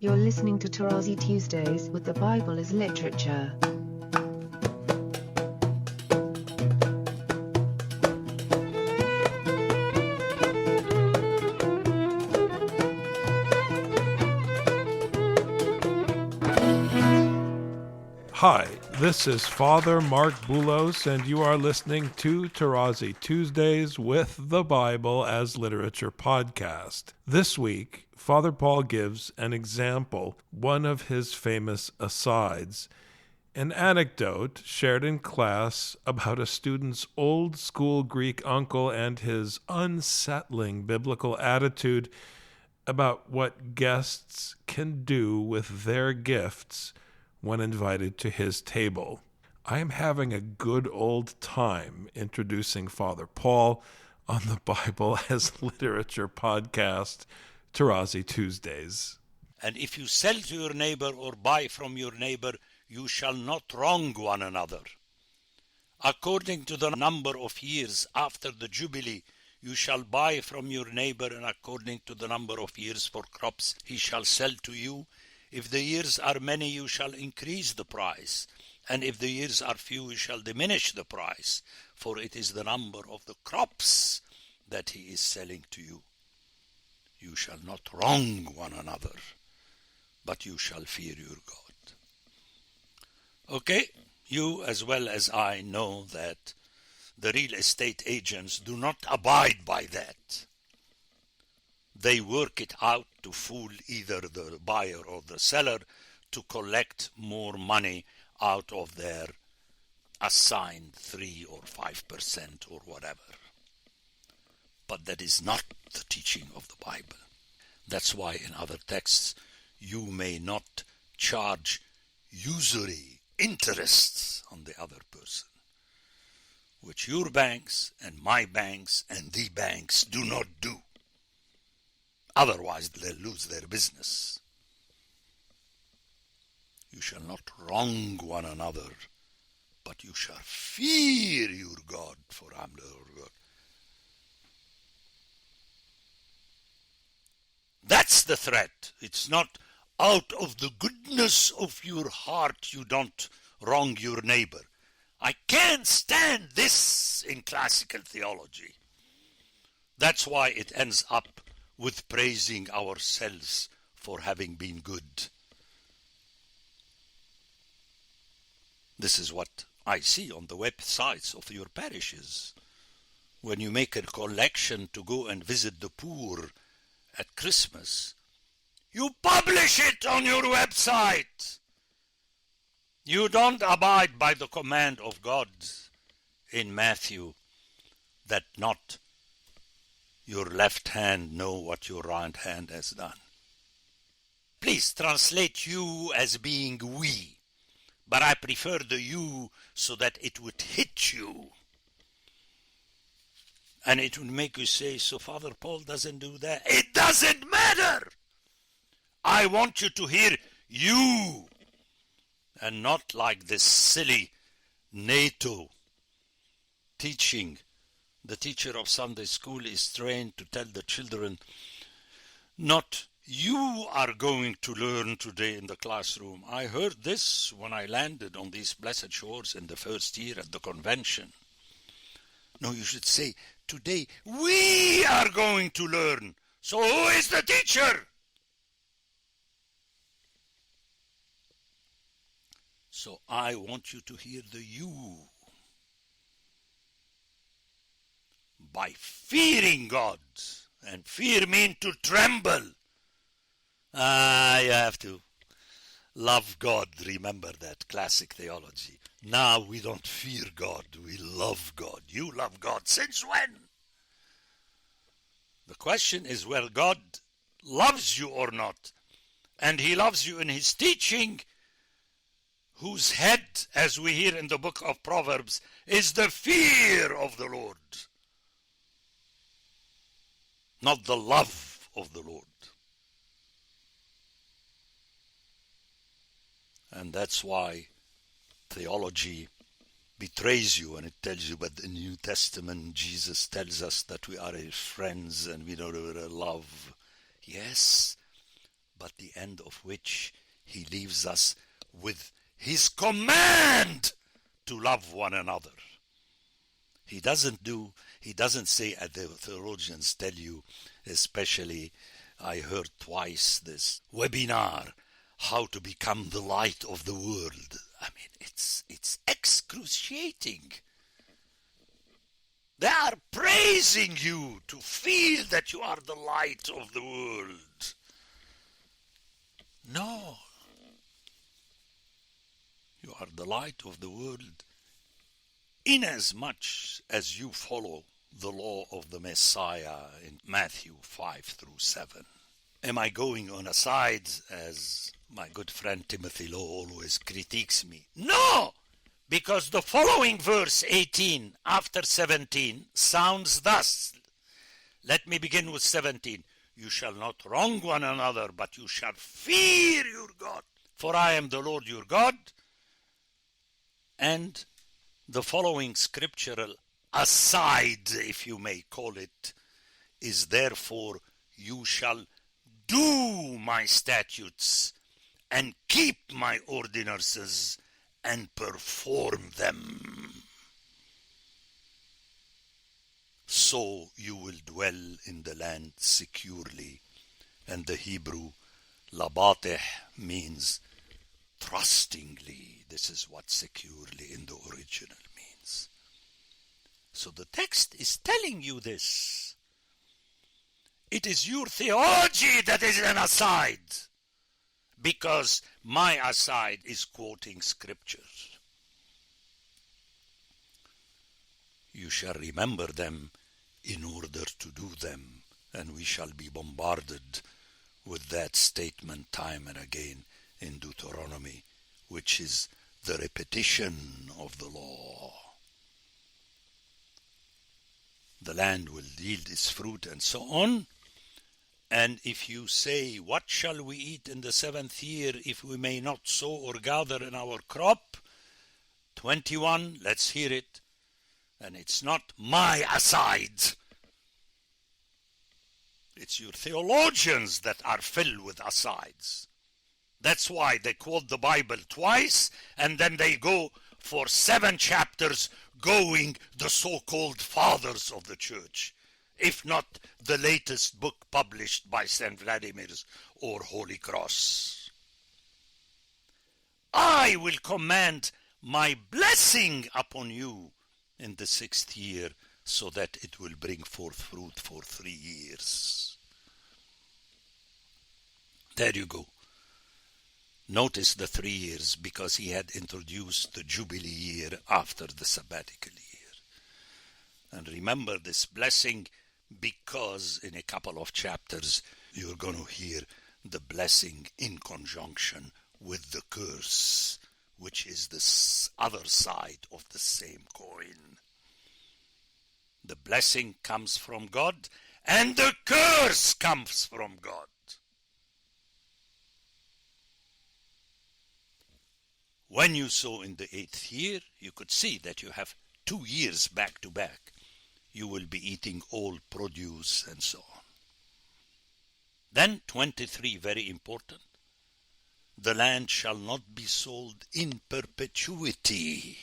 You're listening to Tarazi Tuesdays with the Bible as Literature. Hi, this is Father Mark Boulos, and you are listening to Tarazi Tuesdays with the Bible as Literature podcast. This week, Father Paul gives an example, one of his famous asides, an anecdote shared in class about a student's old-school Greek uncle and his unsettling biblical attitude about what guests can do with their gifts when invited to his table. I am having a good old time introducing Father Paul on the Bible as Literature podcast, Tarazi Tuesdays. And if you sell to your neighbor or buy from your neighbor, you shall not wrong one another. According to the number of years after the Jubilee, you shall buy from your neighbor, and according to the number of years for crops he shall sell to you. If the years are many, you shall increase the price, and if the years are few, you shall diminish the price, for it is the number of the crops that he is selling to you. You shall not wrong one another, but you shall fear your God. Okay, you as well as I know that the real estate agents do not abide by that. They work it out to fool either the buyer or the seller to collect more money out of their assigned 3 or 5% or whatever. But that is not the teaching of the Bible. That's why in other texts you may not charge usury interests on the other person, which your banks and my banks and the banks do not do. Otherwise, they'll lose their business. You shall not wrong one another, but you shall fear your God, for I am the Lord God. That's the threat. It's not out of the goodness of your heart you don't wrong your neighbor. I can't stand this in classical theology. That's why it ends up with praising ourselves for having been good. This is what I see on the websites of your parishes. When you make a collection to go and visit the poor at Christmas, you publish it on your website. You don't abide by the command of God in Matthew that not your left hand know what your right hand has done. Please translate you as being we, but I prefer the you so that it would hit you. And it would make you say, so Father Paul doesn't do that. It doesn't matter. I want you to hear you, and not like this silly NATO teaching. The teacher of Sunday school is trained to tell the children, not you are going to learn today in the classroom. I heard this when I landed on these blessed shores in the first year at the convention. No, you should say, today we are going to learn. So who is the teacher? So I want you to hear the you. By fearing God, and fear means to tremble. You have to love God. Remember that classic theology. Now we don't fear God, we love God. You love God since when? The question is, well, God loves you or not. And he loves you in his teaching, whose head, as we hear in the book of Proverbs, is the fear of the Lord. Not the love of the Lord. And that's why theology betrays you, and it tells you, but in the New Testament, Jesus tells us that we are his friends and we know we're love. Yes, but the end of which he leaves us with his command to love one another. He doesn't say, as the theologians tell you, especially I heard twice this webinar, how to become the light of the world. I mean, it's excruciating. They are praising you to feel that you are the light of the world. No. You are the light of the world inasmuch as you follow the law of the Messiah in Matthew 5-7. Am I going on a side, as my good friend Timothy Lowe always critiques me? No! Because the following verse 18 after 17 sounds thus. Let me begin with 17. You shall not wrong one another, but you shall fear your God. For I am the Lord your God. And the following scriptural aside, if you may call it, is therefore you shall do my statutes and keep my ordinances and perform them. So you will dwell in the land securely. And the Hebrew labateh means trustingly. This is what securely in the original means. So the text is telling you this. It is your theology that is an aside, because my aside is quoting scripture. You shall remember them in order to do them, and we shall be bombarded with that statement time and again in Deuteronomy, which is the repetition of the law. The land will yield its fruit and so on. And if you say, what shall we eat in the 7th year if we may not sow or gather in our crop? 21, let's hear it. And it's not my aside. It's your theologians that are filled with asides. That's why they quote the Bible twice, and then they go for 7 chapters going the so-called fathers of the church, if not the latest book published by St. Vladimir's or Holy Cross. I will command my blessing upon you in the 6th year, so that it will bring forth fruit for 3 years. There you go. Notice the 3 years, because he had introduced the Jubilee year after the sabbatical year. And remember this blessing, because in a couple of chapters you're going to hear the blessing in conjunction with the curse, which is the other side of the same coin. The blessing comes from God, and the curse comes from God. When you sow in the 8th year, you could see that you have 2 years back to back. You will be eating all produce and so on. Then 23, very important. The land shall not be sold in perpetuity,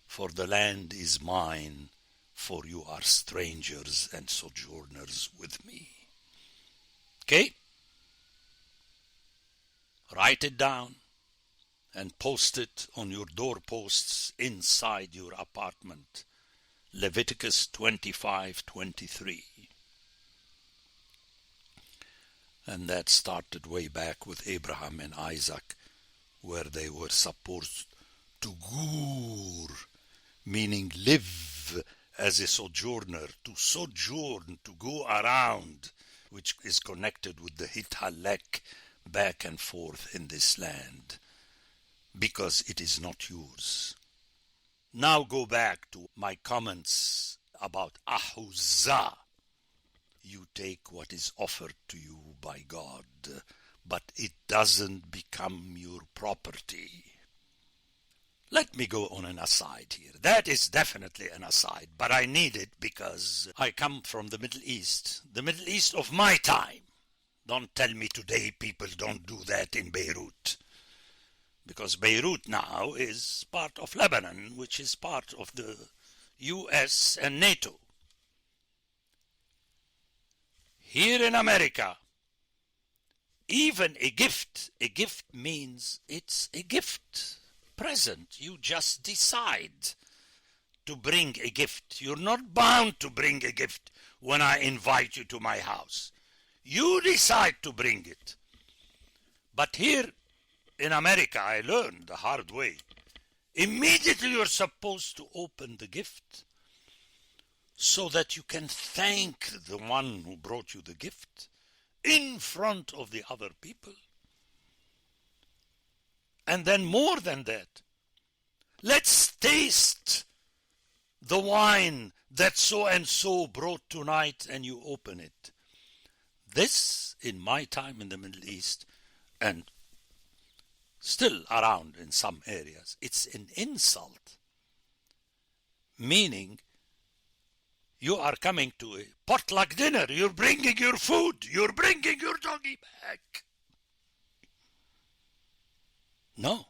for the land is mine, for you are strangers and sojourners with me. Okay? Write it down and post it on your doorposts inside your apartment. Leviticus 25:23. And that started way back with Abraham and Isaac, where they were supposed to gur, meaning live as a sojourner, to sojourn, to go around, which is connected with the hitalek, back and forth in this land, because it is not yours. Now go back to my comments about ahuzah. You take what is offered to you by God, but it doesn't become your property. Let me go on an aside here. That is definitely an aside, but I need it because I come from the Middle East of my time. Don't tell me today people don't do that in Beirut. Because Beirut now is part of Lebanon, which is part of the US and NATO. Here in America, even a gift means it's a gift, present. You just decide to bring a gift. You're not bound to bring a gift when I invite you to my house. You decide to bring it. But here in America, I learned the hard way. Immediately you're supposed to open the gift so that you can thank the one who brought you the gift in front of the other people. And then more than that, let's taste the wine that so-and-so brought tonight, and you open it. This, in my time in the Middle East, and still around in some areas, it's an insult. Meaning, you are coming to a potluck dinner, you're bringing your food, you're bringing your doggy back. No,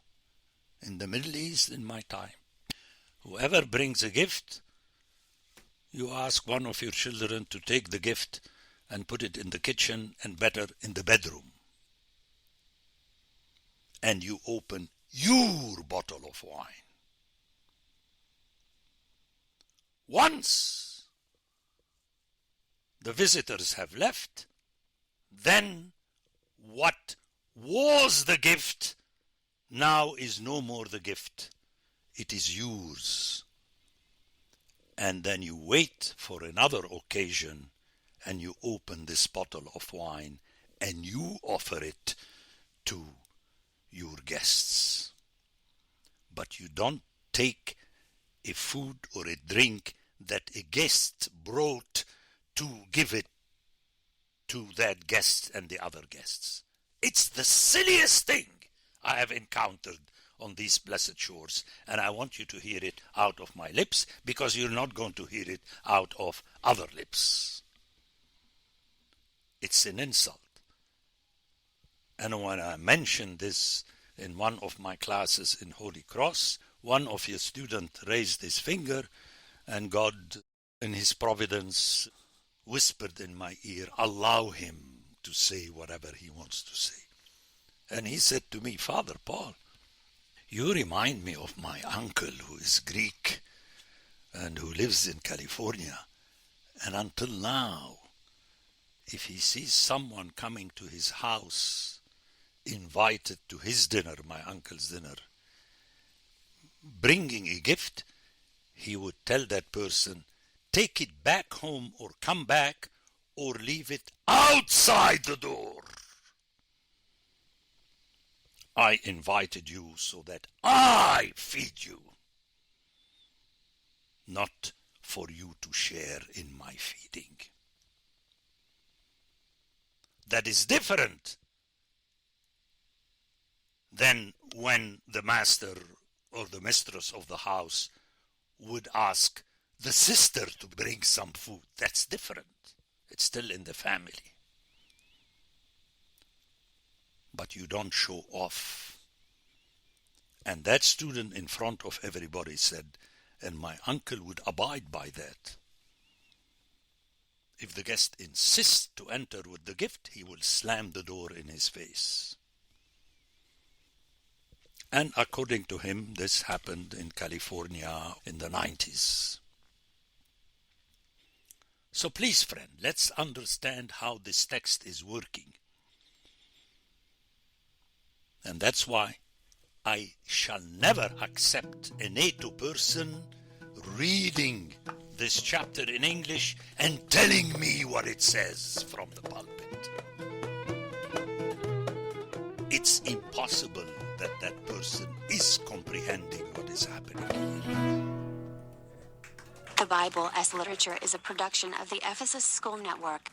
in the Middle East in my time, whoever brings a gift, you ask one of your children to take the gift and put it in the kitchen, and better in the bedroom. And you open your bottle of wine. Once the visitors have left, then what was the gift now is no more the gift. It is yours. And then you wait for another occasion and you open this bottle of wine and you offer it to your guests. But you don't take a food or a drink that a guest brought to give it to that guest and the other guests. It's the silliest thing I have encountered on these blessed shores, and I want you to hear it out of my lips, because you're not going to hear it out of other lips. It's an insult. And when I mentioned this in one of my classes in Holy Cross, one of your students raised his finger, and God, in his providence, whispered in my ear, allow him to say whatever he wants to say. And he said to me, Father Paul, you remind me of my uncle who is Greek and who lives in California. And until now, if he sees someone coming to his house, invited to his dinner, my uncle's dinner, bringing a gift, he would tell that person, take it back home or come back or leave it outside the door. I invited you so that I feed you, not for you to share in my feeding. That is different than when the master or the mistress of the house would ask the sister to bring some food. That's different. It's still in the family. But you don't show off. And that student in front of everybody said, and my uncle would abide by that. If the guest insists to enter with the gift, he will slam the door in his face. And according to him, this happened in California in the 90s. So please, friend, let's understand how this text is working. And that's why I shall never accept a NATO person reading this chapter in English and telling me what it says from the pulpit. It's impossible that that person is comprehending what is happening here. The Bible as Literature is a production of the Ephesus School Network.